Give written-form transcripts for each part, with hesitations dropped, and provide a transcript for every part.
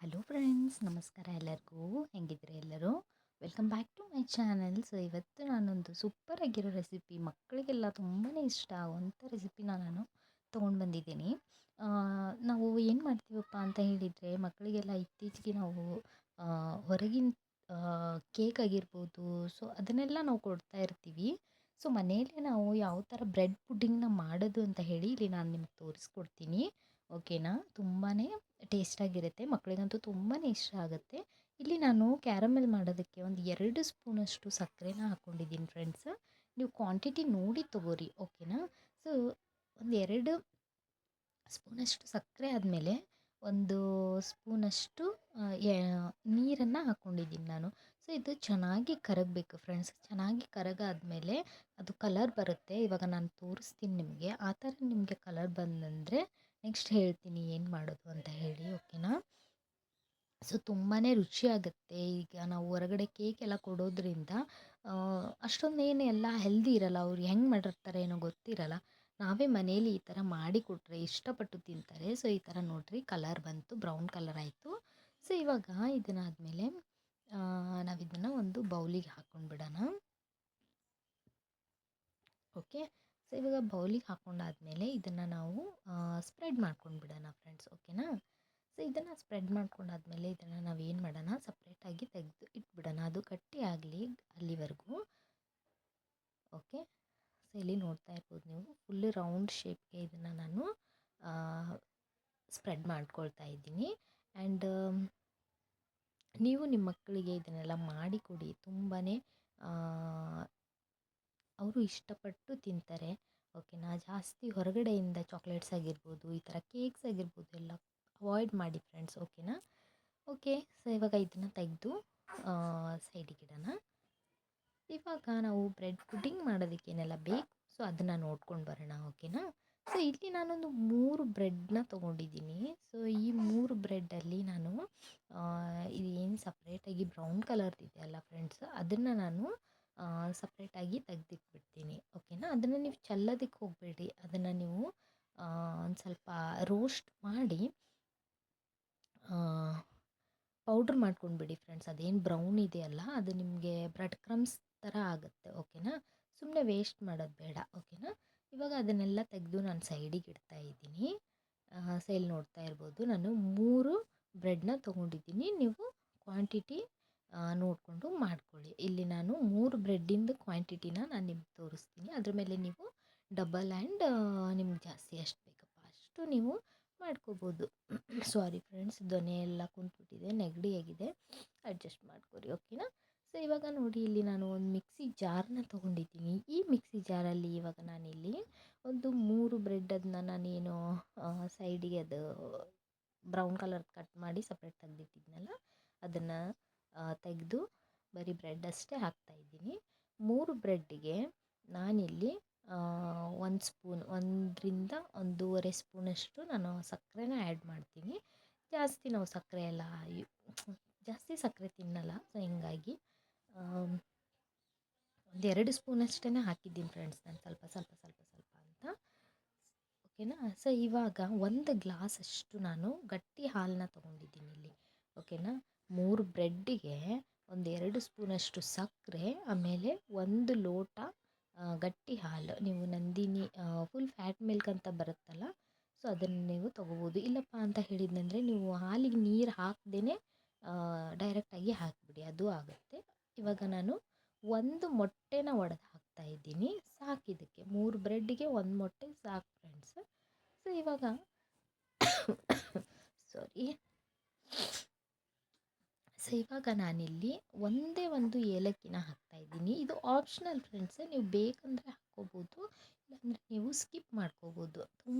Hello friends, ನಮಸ್ಕಾರ ಎಲ್ಲರಿಗೂ. ಹೆಂಗಿದ್ರೆ ಎಲ್ಲರೂ? Welcome back to my channel. So ಇವತ್ತು ನಾನೊಂದು ಸೂಪರ್ ಆಗಿರೋ ರೆಸಿಪಿ, ಮಕ್ಕಳಿಗೆಲ್ಲ ತುಂಬಾ ಇಷ್ಟ ಆಗುವಂಥ ರೆಸಿಪಿನ ನಾನು ತೊಗೊಂಡು ಬಂದಿದ್ದೀನಿ. ನಾವು ಏನು ಮಾಡ್ತೀವಪ್ಪ ಅಂತ ಹೇಳಿದರೆ, ಮಕ್ಕಳಿಗೆಲ್ಲ ಇತ್ತೀಚೆಗೆ ನಾವು ಹೊರಗಿನ ಕೇಕ್ ಆಗಿರ್ಬೋದು, ಸೊ ಅದನ್ನೆಲ್ಲ ನಾವು ಕೊಡ್ತಾ ಇರ್ತೀವಿ. ಸೊ ಮನೆಯಲ್ಲೇ ನಾವು ಯಾವ ಥರ ಬ್ರೆಡ್ ಪುಡ್ಡಿಂಗ್ನ ಮಾಡೋದು ಅಂತ ಹೇಳಿ ಇಲ್ಲಿ ನಾನು ನಿಮ್ಗೆ ತೋರಿಸ್ಕೊಡ್ತೀನಿ. ಓಕೆನಾ? ತುಂಬಾ ಟೇಸ್ಟಾಗಿರುತ್ತೆ, ಮಕ್ಕಳಿಗಂತೂ ತುಂಬಾ ಇಷ್ಟ ಆಗುತ್ತೆ. ಇಲ್ಲಿ ನಾನು ಕ್ಯಾರಮೆಲ್ ಮಾಡೋದಕ್ಕೆ ಒಂದು 2 ಸ್ಪೂನಷ್ಟು ಸಕ್ಕರೆನ ಹಾಕ್ಕೊಂಡಿದ್ದೀನಿ ಫ್ರೆಂಡ್ಸ್. ನೀವು ಕ್ವಾಂಟಿಟಿ ನೋಡಿ ತೊಗೋರಿ, ಓಕೆನಾ? ಸೊ ಒಂದು 2 ಸ್ಪೂನಷ್ಟು ಸಕ್ಕರೆ ಆದಮೇಲೆ ಒಂದು ಸ್ಪೂನಷ್ಟು ನೀರನ್ನು ಹಾಕ್ಕೊಂಡಿದ್ದೀನಿ ನಾನು. ಸೊ ಇದು ಚೆನ್ನಾಗಿ ಕರಗಬೇಕು ಫ್ರೆಂಡ್ಸ್. ಚೆನ್ನಾಗಿ ಕರಗಾದ್ಮೇಲೆ ಅದು ಕಲರ್ ಬರುತ್ತೆ. ಇವಾಗ ನಾನು ತೋರಿಸ್ತೀನಿ ನಿಮಗೆ. ಆ ಥರ ನಿಮಗೆ ಕಲರ್ ಬಂದಂದರೆ ನೆಕ್ಸ್ಟ್ ಹೇಳ್ತೀನಿ ಏನು ಮಾಡೋದು ಅಂತ ಹೇಳಿ, ಓಕೆನಾ? ಸೊ ತುಂಬಾ ರುಚಿಯಾಗುತ್ತೆ. ಈಗ ನಾವು ಹೊರಗಡೆ ಕೇಕ್ ಎಲ್ಲ ಕೊಡೋದ್ರಿಂದ ಅಷ್ಟೊಂದೇನು ಎಲ್ಲ ಹೆಲ್ದಿ ಇರಲ್ಲ. ಅವ್ರು ಹೆಂಗೆ ಮಾಡಿರ್ತಾರೆ ಏನೋ ಗೊತ್ತಿರಲ್ಲ. ನಾವೇ ಮನೇಲಿ ಈ ಥರ ಮಾಡಿ ಕೊಟ್ಟರೆ ಇಷ್ಟಪಟ್ಟು ತಿಂತಾರೆ. ಸೊ ಈ ಥರ ನೋಡಿರಿ, ಕಲರ್ ಬಂತು, ಬ್ರೌನ್ ಕಲರ್ ಆಯಿತು. ಸೊ ಇವಾಗ ಇದನ್ನಾದಮೇಲೆ ನಾವಿದನ್ನು ಒಂದು ಬೌಲಿಗೆ ಹಾಕ್ಕೊಂಡ್ಬಿಡೋಣ. ಓಕೆ. ಸೊ ಇವಾಗ ಬೌಲಿಗೆ ಹಾಕ್ಕೊಂಡಾದ್ಮೇಲೆ ಇದನ್ನು ನಾವು ಸ್ಪ್ರೆಡ್ ಮಾಡ್ಕೊಂಡು ಬಿಡೋಣ ಫ್ರೆಂಡ್ಸ್, ಓಕೆನಾ? ಸೊ ಇದನ್ನು ಸ್ಪ್ರೆಡ್ ಮಾಡ್ಕೊಂಡಾದ್ಮೇಲೆ ಇದನ್ನು ನಾವು ಏನು ಮಾಡೋಣ, ಸಪ್ರೇಟಾಗಿ ತೆಗೆದು ಇಟ್ಬಿಡೋಣ. ಅದು ಗಟ್ಟಿ ಆಗಲಿ ಅಲ್ಲಿವರೆಗೂ. ಓಕೆ. ಸೊ ಇಲ್ಲಿ ನೋಡ್ತಾ ಇರ್ಬೋದು ನೀವು, ಫುಲ್ ರೌಂಡ್ ಶೇಪ್ಗೆ ಇದನ್ನು ನಾನು ಸ್ಪ್ರೆಡ್ ಮಾಡ್ಕೊಳ್ತಾ ಇದ್ದೀನಿ. ಆ್ಯಂಡ್ ನೀವು ನಿಮ್ಮ ಮಕ್ಕಳಿಗೆ ಇದನ್ನೆಲ್ಲ ಮಾಡಿಕೊಡಿ. ತುಂಬಾ ಅವರು ಇಷ್ಟಪಟ್ಟು ತಿಂತಾರೆ, ಓಕೆನಾ? ಜಾಸ್ತಿ ಹೊರಗಡೆಯಿಂದ ಚಾಕ್ಲೇಟ್ಸ್ ಆಗಿರ್ಬೋದು, ಈ ಥರ ಕೇಕ್ಸ್ ಆಗಿರ್ಬೋದು ಎಲ್ಲ ಅವಾಯ್ಡ್ ಮಾಡಿ ಫ್ರೆಂಡ್ಸ್, ಓಕೆನಾ? ಓಕೆ. ಸೊ ಇವಾಗ ಇದನ್ನು ತೆಗೆದು ಸೈಡಿಗಿಡೋಣ. ಇವಾಗ ನಾವು ಬ್ರೆಡ್ ಪುಡ್ಡಿಂಗ್ ಮಾಡೋದಕ್ಕೆ ಏನೆಲ್ಲ ಬೇಕು, ಸೊ ಅದನ್ನು ನೋಡ್ಕೊಂಡು ಬರೋಣ, ಓಕೆನಾ? ಸೊ ಇಲ್ಲಿ ನಾನೊಂದು 3 ಬ್ರೆಡ್ನ ತೊಗೊಂಡಿದ್ದೀನಿ. ಸೊ ಈ 3 ಬ್ರೆಡ್ಡಲ್ಲಿ ನಾನು ಇದು ಏನು ಸಪ್ರೇಟಾಗಿ ಬ್ರೌನ್ ಕಲರ್ದಿದೆಯಲ್ಲ ಫ್ರೆಂಡ್ಸ್, ಅದನ್ನು ನಾನು ಸಪ್ರೇಟಾಗಿ ತೆಗೆದಿಟ್ಬಿಡ್ತೀನಿ, ಓಕೆನಾ? ಅದನ್ನು ನೀವು ಚೆಲ್ಲೋದಕ್ಕೆ ಹೋಗಬೇಡಿ. ಅದನ್ನು ನೀವು ಒಂದು ಸ್ವಲ್ಪ ರೋಸ್ಟ್ ಮಾಡಿ ಪೌಡ್ರ್ ಮಾಡ್ಕೊಂಡ್ಬಿಡಿ ಫ್ರೆಂಡ್ಸ್. ಅದೇನು ಬ್ರೌನ್ ಇದೆಯಲ್ಲ, ಅದು ನಿಮಗೆ ಬ್ರೆಡ್ ಕ್ರಮ್ಸ್ ಥರ ಆಗುತ್ತೆ, ಓಕೆನಾ? ಸುಮ್ಮನೆ ವೇಸ್ಟ್ ಮಾಡೋದು ಬೇಡ, ಓಕೆನಾ? ಇವಾಗ ಅದನ್ನೆಲ್ಲ ತೆಗೆದು ನಾನು ಸೈಡಿಗೆ ಇಡ್ತಾ ಇದ್ದೀನಿ. ಸೊ ಇಲ್ಲಿ ನೋಡ್ತಾ ಇರ್ಬೋದು, ನಾನು 3 ಬ್ರೆಡ್ನ ತೊಗೊಂಡಿದ್ದೀನಿ. ನೀವು ಕ್ವಾಂಟಿಟಿ ನೋಡಿಕೊಂಡು ಮಾಡ್ಕೊಳ್ಳಿ. ಇಲ್ಲಿ ನಾನು 3 ಬ್ರೆಡ್ಡಿಂದು ಕ್ವಾಂಟಿಟಿನ ನಾನು ನಿಮ್ಗೆ ತೋರಿಸ್ತೀನಿ. ಅದ್ರ ಮೇಲೆ ನೀವು ಡಬಲ್ ಆ್ಯಂಡ್ ನಿಮ್ಗೆ ಜಾಸ್ತಿ ಎಷ್ಟು ಬೇಕಪ್ಪ ಅಷ್ಟು ನೀವು ಮಾಡ್ಕೋಬೋದು. ಸಾರಿ ಫ್ರೆಂಡ್ಸ್, ದೊನೆ ಎಲ್ಲ ಕುಂತ್ಬಿಟ್ಟಿದೆ, ನೆಗಡಿಯಾಗಿದೆ, ಅಡ್ಜಸ್ಟ್ ಮಾಡ್ಕೊರಿ, ಓಕೆನಾ? ಸೊ ಇವಾಗ ನೋಡಿ, ಇಲ್ಲಿ ನಾನು ಒಂದು ಮಿಕ್ಸಿ ಜಾರನ್ನ ತೊಗೊಂಡಿದ್ದೀನಿ. ಈ ಮಿಕ್ಸಿ ಜಾರಲ್ಲಿ ಇವಾಗ ನಾನಿಲ್ಲಿ ಒಂದು 3 ಬ್ರೆಡ್ಡನ್ನು ನಾನೇನು ಸೈಡಿಗೆ ಅದು ಬ್ರೌನ್ ಕಲರ್ ಕಟ್ ಮಾಡಿ ಸಪ್ರೇಟ್ ತೆಗೆದಿಟ್ಟಿದ್ನಲ್ಲ, ಅದನ್ನು ತೆಗೆದು ಬರೀ ಬ್ರೆಡ್ ಅಷ್ಟೇ ಹಾಕ್ತಾಯಿದ್ದೀನಿ. 3 ಬ್ರೆಡ್ಡಿಗೆ ನಾನಿಲ್ಲಿ 1 ಸ್ಪೂನ್, 1ರಿಂದ 1.5 ಸ್ಪೂನಷ್ಟು ನಾನು ಸಕ್ಕರೆನ ಆ್ಯಡ್ ಮಾಡ್ತೀನಿ. ಜಾಸ್ತಿ ನಾವು ಸಕ್ಕರೆ ಎಲ್ಲ ಜಾಸ್ತಿ ಸಕ್ಕರೆ ತಿನ್ನಲ್ಲ, ಸೊ ಹಿಂಗಾಗಿ 2 ಸ್ಪೂನಷ್ಟೇ ಹಾಕಿದ್ದೀನಿ ಫ್ರೆಂಡ್ಸ್ ನಾನು, ಸ್ವಲ್ಪ ಅಂತ, ಓಕೆನಾ? ಸೊ ಇವಾಗ 1 ಗ್ಲಾಸಷ್ಟು ನಾನು ಗಟ್ಟಿ ಹಾಲನ್ನ ತೊಗೊಂಡಿದ್ದೀನಿ ಇಲ್ಲಿ, ಓಕೆನಾ? 3 ಬ್ರೆಡ್ಡಿಗೆ ಒಂದು 2 ಸ್ಪೂನಷ್ಟು ಸಕ್ಕರೆ, ಆಮೇಲೆ 1 ಲೋಟ ಗಟ್ಟಿ ಹಾಲು. ನೀವು ನಂದಿನಿ ಫುಲ್ ಫ್ಯಾಟ್ ಮಿಲ್ಕ್ ಅಂತ ಬರುತ್ತಲ್ಲ, ಸೊ ಅದನ್ನು ನೀವು ತೊಗೋಬೋದು. ಇಲ್ಲಪ್ಪ ಅಂತ ಹೇಳಿದ್ನಂದರೆ ನೀವು ಹಾಲಿಗೆ ನೀರು ಹಾಕದೇ ಡೈರೆಕ್ಟಾಗಿ ಹಾಕಿಬಿಡಿ, ಅದು ಆಗುತ್ತೆ. ಇವಾಗ ನಾನು 1 ಮೊಟ್ಟೆನ ಒಡೆದು ಹಾಕ್ತಾಯಿದ್ದೀನಿ. ಸಾಕು, ಇದಕ್ಕೆ 3 ಬ್ರೆಡ್ಡಿಗೆ 1 ಮೊಟ್ಟೆ ಸಾಕು ಫ್ರೆಂಡ್ಸ್. ಸೊ ಇವಾಗ ಸಾರಿ. ಸೊ ಇವಾಗ ನಾನಿಲ್ಲಿ ಒಂದೇ ಒಂದು ಏಲಕ್ಕಿನ ಹಾಕ್ತಾಯಿದ್ದೀನಿ. ಇದು ಆಪ್ಷನಲ್ ಫ್ರೆಂಡ್ಸ್, ನೀವು ಬೇಕಂದರೆ ಹಾಕ್ಕೋಬೋದು, ಇಲ್ಲಾಂದರೆ ನೀವು ಸ್ಕಿಪ್ ಮಾಡ್ಕೋಬೋದು.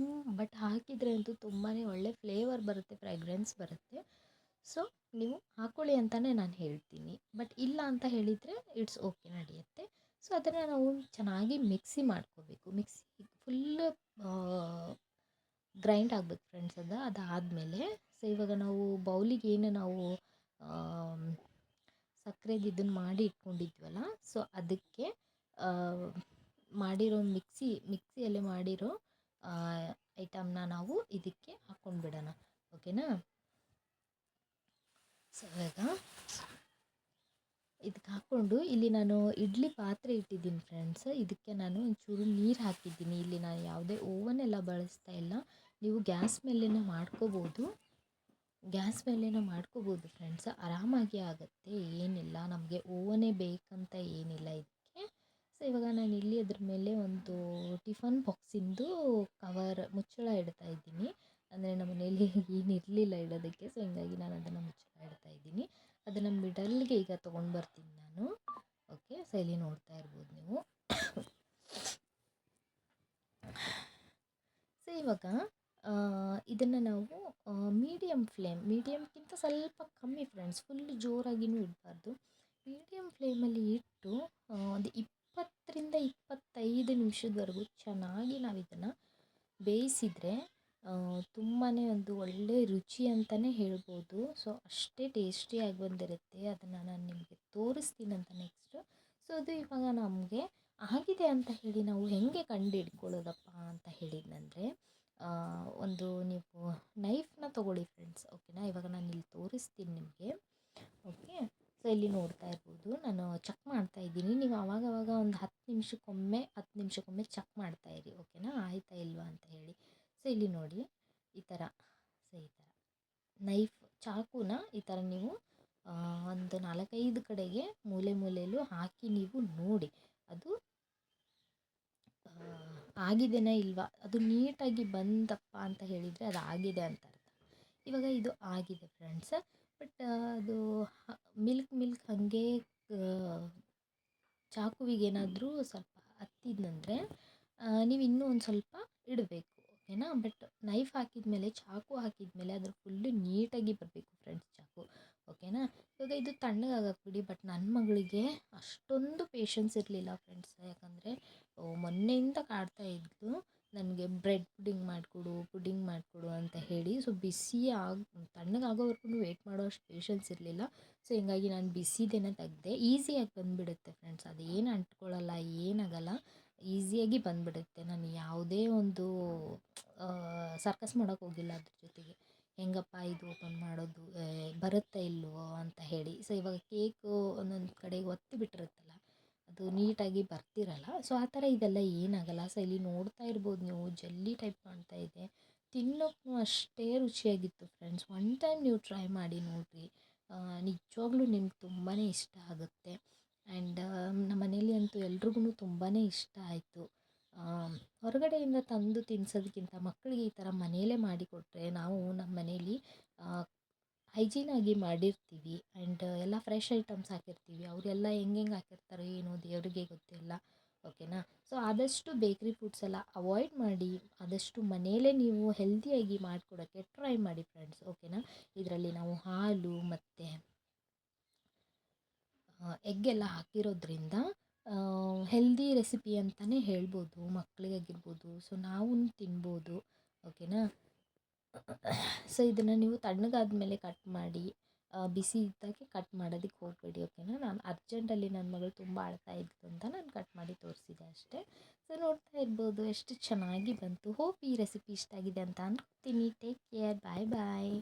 ಬಟ್ ಹಾಕಿದರೆ ಅಂತೂ ತುಂಬಾ ಒಳ್ಳೆ ಫ್ಲೇವರ್ ಬರುತ್ತೆ, ಫ್ರ್ಯಾಗ್ರೆನ್ಸ್ ಬರುತ್ತೆ. ಸೊ ನೀವು ಹಾಕ್ಕೊಳ್ಳಿ ಅಂತಲೇ ನಾನು ಹೇಳ್ತೀನಿ. ಬಟ್ ಇಲ್ಲ ಅಂತ ಹೇಳಿದರೆ ಇಟ್ಸ್ ಓಕೆ, ನಡೆಯುತ್ತೆ. ಸೊ ಅದನ್ನು ನಾವು ಚೆನ್ನಾಗಿ ಮಿಕ್ಸಿ ಮಾಡ್ಕೋಬೇಕು. ಮಿಕ್ಸಿ ಫುಲ್ಲು ಗ್ರೈಂಡ್ ಆಗಬೇಕು ಫ್ರೆಂಡ್ಸ್. ಅದಾದಮೇಲೆ ಸೊ ಇವಾಗ ನಾವು ಬೌಲಿಗೆ ಏನು ನಾವು ಸಕ್ಕರೆದು ಇದನ್ನು ಮಾಡಿ ಇಟ್ಕೊಂಡಿದ್ವಲ್ಲ, ಸೊ ಅದಕ್ಕೆ ಮಾಡಿರೋ ಮಿಕ್ಸಿಯಲ್ಲಿ ಮಾಡಿರೋ ಐಟಮ್ನ ನಾವು ಇದಕ್ಕೆ ಹಾಕ್ಕೊಂಡ್ಬಿಡೋಣ, ಓಕೆನಾ? ಸೊ ಇವಾಗ ಇದಕ್ಕೆ ಹಾಕ್ಕೊಂಡು ಇಲ್ಲಿ ನಾನು ಇಡ್ಲಿ ಪಾತ್ರೆ ಇಟ್ಟಿದ್ದೀನಿ ಫ್ರೆಂಡ್ಸ್. ಇದಕ್ಕೆ ನಾನು ಒಂಚೂರು ನೀರು ಹಾಕಿದ್ದೀನಿ. ಇಲ್ಲಿ ನಾನು ಯಾವುದೇ ಓವನ್ ಎಲ್ಲ ಬಳಸ್ತಾ ಇಲ್ಲ. ನೀವು ಗ್ಯಾಸ್ ಮೇಲೆನೂ ಮಾಡ್ಕೋಬೋದು ಫ್ರೆಂಡ್ಸ್. ಆರಾಮಾಗಿ ಆಗುತ್ತೆ, ಏನಿಲ್ಲ. ನಮಗೆ ಓವನೇ ಬೇಕಂತ ಏನಿಲ್ಲ ಇದಕ್ಕೆ. ಸೊ ಇವಾಗ ನಾನು ಇಲ್ಲಿ ಅದ್ರ ಮೇಲೆ ಒಂದು ಟಿಫನ್ ಬಾಕ್ಸಿಂದು ಮುಚ್ಚಳ ಇಡ್ತಾ ಇದ್ದೀನಿ. ಅಂದರೆ ನಮ್ಮ ಮನೇಲಿ ಏನಿರಲಿಲ್ಲ ಇಡೋದಕ್ಕೆ, ಸೊ ಹಿಂಗಾಗಿ ನಾನು ಅದನ್ನು ಮುಚ್ಚಳ ಇಡ್ತಾ ಇದ್ದೀನಿ. ಅದನ್ನು ಮಿಡಲ್ಗೆ ಈಗ ತೊಗೊಂಡು ಬರ್ತೀನಿ ನಾನು. ಓಕೆ, ಸೊ ಇಲ್ಲಿ ನೋಡ್ತಾ ಇರ್ಬೋದು ನೀವು. ಸೊ ಇವಾಗ ಇದನ್ನು ನಾವು ಮೀಡಿಯಮ್ಗಿಂತ ಸ್ವಲ್ಪ ಕಮ್ಮಿ ಫ್ರೆಂಡ್ಸ್, ಫುಲ್ ಜೋರಾಗಿನೂ ಇಡಬಾರ್ದು. ಮೀಡಿಯಮ್ ಫ್ಲೇಮಲ್ಲಿ ಇಟ್ಟು ಒಂದು 20 ರಿಂದ 25 ನಿಮಿಷದವರೆಗೂ ಚೆನ್ನಾಗಿ ನಾವು ಇದನ್ನು ಬೇಯಿಸಿದರೆ ತುಂಬಾ ಒಂದು ಒಳ್ಳೆ ರುಚಿ ಅಂತಲೇ ಹೇಳ್ಬೋದು. ಸೊ ಅಷ್ಟೇ ಟೇಸ್ಟಿಯಾಗಿ ಬಂದಿರುತ್ತೆ. ಅದನ್ನು ನಾನು ನಿಮಗೆ ತೋರಿಸ್ತೀನಂತ ನೆಕ್ಸ್ಟು. ಸೊ ಅದು ಇವಾಗ ನಮಗೆ ಆಗಿದೆ ಅಂತ ಹೇಳಿ ನಾವು ಹೇಗೆ ಕಂಡು ಹಿಡ್ಕೊಳ್ಳೋದಪ್ಪ ಅಂತ ಹೇಳಿದ್ನಂದರೆ, ಒಂದು ನೀವು ನೈಫ್ನ ತೊಗೊಳ್ಳಿ ಫ್ರೆಂಡ್ಸ್. ಓಕೆನಾ, ಇವಾಗ ನಾನು ಇಲ್ಲಿ ತೋರಿಸ್ತೀನಿ ನಿಮಗೆ. ಓಕೆ, ಸೊ ಇಲ್ಲಿ ನೋಡ್ತಾ ಇರ್ಬೋದು, ನಾನು ಚೆಕ್ ಮಾಡ್ತಾ ಇದ್ದೀನಿ. ನೀವು ಆವಾಗವಾಗ ಒಂದು 10 ನಿಮಿಷಕ್ಕೊಮ್ಮೆ ಚೆಕ್ ಮಾಡ್ತಾ ಇರಿ. ಓಕೆನಾ, ಆಯ್ತಾ ಇಲ್ವಾ ಅಂತ ಹೇಳಿ. ಸೊ ಇಲ್ಲಿ ನೋಡಿ, ಈ ಥರ ಚಾಕುನ ಈ ಥರ ನೀವು ಒಂದು 4-5 ಕಡೆಗೆ ಮೂಲೆಯಲ್ಲೂ ಹಾಕಿ ನೀವು ನೋಡಿ ಅದು ಆಗಿದೆನಾ ಇಲ್ವಾ. ಅದು ನೀಟಾಗಿ ಬಂದಪ್ಪ ಅಂತ ಹೇಳಿದರೆ ಅದು ಆಗಿದೆ ಅಂತ ಅರ್ಥ. ಇವಾಗ ಇದು ಆಗಿದೆ ಫ್ರೆಂಡ್ಸ್. ಬಟ್ ಅದು ಮಿಲ್ಕ್ ಹಾಗೆ ಚಾಕುವಿಗೇನಾದರೂ ಸ್ವಲ್ಪ ಹತ್ತಿದ್ನಂದರೆ ನೀವು ಇನ್ನೂ ಒಂದು ಸ್ವಲ್ಪ ಇಡಬೇಕು. ಓಕೆನಾ, ಬಟ್ ನೈಫ್ ಹಾಕಿದ್ಮೇಲೆ, ಚಾಕು ಹಾಕಿದ್ಮೇಲೆ ಅದ್ರ ಫುಲ್ಲು ನೀಟಾಗಿ ಬರಬೇಕು ಫ್ರೆಂಡ್ಸ್ ಚಾಕು. ಓಕೆನಾ, ಇವಾಗ ಇದು ತಣ್ಣಗಾಗಕ್ಕೆ ಬಿಡಿ. ಬಟ್ ನನ್ನ ಮಗಳಿಗೆ ಅಷ್ಟೊಂದು ಪೇಷನ್ಸ್ ಇರಲಿಲ್ಲ ಫ್ರೆಂಡ್ಸ್. ಯಾಕಂದರೆ ಮೊನ್ನೆಯಿಂದ ಕಾಡ್ತಾ ಇದ್ಲು, ನನಗೆ ಪುಡಿಂಗ್ ಮಾಡಿಕೊಡು ಅಂತ ಹೇಳಿ. ಸೊ ತಣ್ಣಗಾಗೋವರೆಗೂ ವೆಯ್ಟ್ ಮಾಡೋಷ್ಟು ಪೇಷನ್ಸ್ ಇರಲಿಲ್ಲ. ಸೊ ಹಿಂಗಾಗಿ ನಾನು ಬಿಸಿದೇನೆ ತೆಗ್ದೆ. ಈಸಿಯಾಗಿ ಬಂದುಬಿಡುತ್ತೆ ಫ್ರೆಂಡ್ಸ್, ಅದು ಏನು ಅಂಟ್ಕೊಳ್ಳಲ್ಲ, ಏನಾಗಲ್ಲ, ಈಸಿಯಾಗಿ ಬಂದುಬಿಡುತ್ತೆ. ನಾನು ಯಾವುದೇ ಒಂದು ಸರ್ಕಸ್ ಮಾಡೋಕ್ಕೆ ಹೋಗಿಲ್ಲ ಅದ್ರ ಜೊತೆಗೆ. ಹೆಂಗಪ್ಪ ಇದು ಓಪನ್ ಮಾಡೋದು, ಬರುತ್ತಾ ಇಲ್ವೋ ಅಂತ ಹೇಳಿ. ಸೊ ಇವಾಗ ಕೇಕು ಒಂದೊಂದು ಕಡೆಗೆ ಒತ್ತಿ ಬಿಟ್ಟಿರುತ್ತಲ್ಲ, ಅದು ನೀಟಾಗಿ ಬರ್ತಿರಲ್ಲ. ಸೊ ಆ ಥರ ಇದೆಲ್ಲ ಏನಾಗಲ್ಲ. ಸೊ ಇಲ್ಲಿ ನೋಡ್ತಾ ಇರ್ಬೋದು ನೀವು, ಜೆಲ್ಲಿ ಟೈಪ್ ಕಾಣ್ತಾ ಇದೆ. ತಿನ್ನೋಕ್ಕೂ ಅಷ್ಟೇ ರುಚಿಯಾಗಿತ್ತು ಫ್ರೆಂಡ್ಸ್. ಒನ್ ಟೈಮ್ ನೀವು ಟ್ರೈ ಮಾಡಿ ನೋಡಿರಿ, ನಿಜವಾಗ್ಲೂ ನಿಮ್ಗೆ ತುಂಬಾ ಇಷ್ಟ ಆಗುತ್ತೆ. ಆ್ಯಂಡ್ ನಮ್ಮ ಮನೇಲಿ ಅಂತೂ ಎಲ್ರಿಗೂ ತುಂಬಾ ಇಷ್ಟ ಆಯಿತು. ಹೊರಗಡೆಯಿಂದ ತಂದು ತಿನ್ನಿಸೋದಕ್ಕಿಂತ ಮಕ್ಕಳಿಗೆ ಈ ಥರ ಮನೆಯಲ್ಲೇ ಮಾಡಿಕೊಟ್ರೆ, ನಾವು ನಮ್ಮ ಮನೇಲಿ ಹೈಜೀನಾಗಿ ಮಾಡಿರ್ತೀವಿ. ಆ್ಯಂಡ್ ಎಲ್ಲ ಫ್ರೆಶ್ ಐಟಮ್ಸ್ ಹಾಕಿರ್ತೀವಿ. ಅವರೆಲ್ಲ ಹೆಂಗೆ ಹಾಕಿರ್ತಾರೋ ಏನೋ ದೇವರಿಗೆ ಗೊತ್ತಿಲ್ಲ. ಓಕೆನಾ, ಸೊ ಆದಷ್ಟು ಬೇಕ್ರಿ ಫುಡ್ಸ್ ಎಲ್ಲ ಅವಾಯ್ಡ್ ಮಾಡಿ, ಆದಷ್ಟು ಮನೆಯಲ್ಲೇ ನೀವು ಹೆಲ್ದಿಯಾಗಿ ಮಾಡಿಕೊಡೋಕ್ಕೆ ಟ್ರೈ ಮಾಡಿ ಫ್ರೆಂಡ್ಸ್. ಓಕೆನಾ, ಇದರಲ್ಲಿ ನಾವು ಹಾಲು ಮತ್ತು ಎಗ್ಗೆಲ್ಲ ಹಾಕಿರೋದ್ರಿಂದ ಹೆಲ್ದಿ ರೆಸಿಪಿ ಅಂತಲೇ ಹೇಳ್ಬೋದು. ಮಕ್ಕಳಿಗಾಗಿರ್ಬೋದು, ಸೊ ನಾವು ತಿನ್ಬೋದು. ಓಕೆನಾ, ಸೊ ಇದನ್ನು ನೀವು ತಣ್ಣಗಾದ್ಮೇಲೆ ಕಟ್ ಮಾಡಿ, ಬಿಸಿ ಇದ್ದಾಗೆ ಕಟ್ ಮಾಡೋದಕ್ಕೆ ಹೋಗಬೇಡಿ. ಓಕೆನಾ, ನಾನು ಅರ್ಜೆಂಟಲ್ಲಿ ನನ್ನ ಮಗಳು ತುಂಬ ಅಳ್ತಾ ಇದ್ಲು ಅಂತ ನಾನು ಕಟ್ ಮಾಡಿ ತೋರಿಸಿದೆ ಅಷ್ಟೇ. ಸೊ ನೋಡ್ತಾ ಇರ್ಬೋದು ಎಷ್ಟು ಚೆನ್ನಾಗಿ ಬಂತು. ಹೋಪ್ ಈ ರೆಸಿಪಿ ಇಷ್ಟ ಆಗಿದೆ ಅಂತ ಅಂದ್ಕೊತೀನಿ. ಟೇಕ್ ಕೇರ್, ಬಾಯ್ ಬಾಯ್.